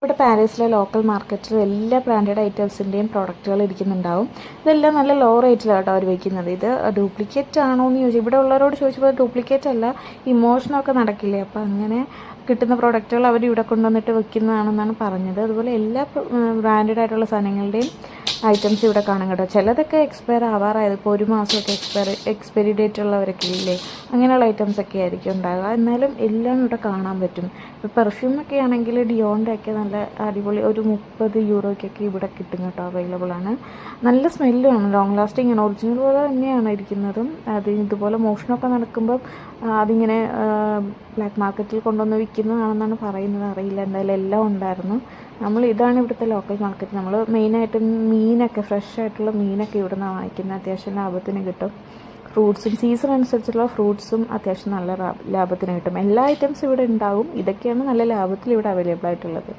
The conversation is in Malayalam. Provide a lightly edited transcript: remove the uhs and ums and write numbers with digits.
ഇവിടെ പാരീസിലെ ലോക്കൽ മാർക്കറ്റിൽ എല്ലാ ബ്രാൻഡഡ് ഐറ്റംസിൻ്റെയും പ്രോഡക്റ്റുകൾ ഇരിക്കുന്നുണ്ടാവും. ഇതെല്ലാം നല്ല ലോ റേറ്റിലാണ് അവർ വയ്ക്കുന്നത്. ഇത് ഡ്യൂപ്ലിക്കേറ്റ് ആണോ എന്ന് ചോദിച്ചാൽ ഇവിടെ ഉള്ളവരോട് ചോദിച്ചപ്പോൾ ഡ്യൂപ്ലിക്കേറ്റ് അല്ല, ഇമോഷനൊക്കെ നടക്കില്ലേ, അപ്പോൾ അങ്ങനെ കിട്ടുന്ന പ്രോഡക്റ്റുകൾ അവർ ഇവിടെ കൊണ്ടുവന്നിട്ട് വെക്കുന്നതാണെന്നാണ് പറഞ്ഞത്. അതുപോലെ എല്ലാ ബ്രാൻഡഡ് ആയിട്ടുള്ള സാധനങ്ങളുടെയും ഐറ്റംസ് ഇവിടെ കാണാൻ കേട്ടോ. ചിലതൊക്കെ എക്സ്പയർ ആവാറായത്, ഇപ്പോൾ 1 മാസമൊക്കെ എക്സ്പയറി ഡേറ്റ് ഉള്ളവരൊക്കെ ഇല്ലേ, അങ്ങനെയുള്ള ഐറ്റംസ് ഒക്കെ ആയിരിക്കും ഉണ്ടാകുക. എന്നാലും എല്ലാം ഇവിടെ കാണാൻ പറ്റും. ഇപ്പോൾ പെർഫ്യൂമൊക്കെ ആണെങ്കിൽ ഡിയോണിൻ്റെ ഒക്കെ നല്ല അടിപൊളി ഒരു 30 യൂറോയ്ക്കൊക്കെ ഇവിടെ കിട്ടും കേട്ടോ, അവൈലബിൾ ആണ്. നല്ല സ്മെല്ലുമാണ്, ലോങ് ലാസ്റ്റിംഗ് ആണ്, ഒറിജിനൽ പോലെ തന്നെയാണ് ഇരിക്കുന്നതും. അത് ഇതുപോലെ മോഷണമൊക്കെ നടക്കുമ്പം അതിങ്ങനെ ബ്ലാക്ക് മാർക്കറ്റിൽ കൊണ്ടുവന്ന് വിൽക്കുന്നതാണെന്നാണ് പറയുന്നത്, അറിയില്ല. എന്തായാലും എല്ലാം ഉണ്ടായിരുന്നു. ഇതാണ് ഇവിടുത്തെ ലോക്കൽ മാർക്കറ്റ്. നമ്മൾ മെയിനായിട്ടും മീനൊക്കെ, ഫ്രഷ് ആയിട്ടുള്ള മീനൊക്കെ ഇവിടെ നിന്നാണ് വാങ്ങിക്കുന്നത്. അത്യാവശ്യം ലാഭത്തിന് കിട്ടും. ഫ്രൂട്ട്സും സീസൺ അനുസരിച്ചുള്ള ഫ്രൂട്ട്സും അത്യാവശ്യം നല്ല ലാഭത്തിന് കിട്ടും. എല്ലാ ഐറ്റംസും ഇവിടെ ഉണ്ടാവും. ഇതൊക്കെയാണ് നല്ല ലാഭത്തിൽ ഇവിടെ അവൈലബിൾ ആയിട്ടുള്ളത്.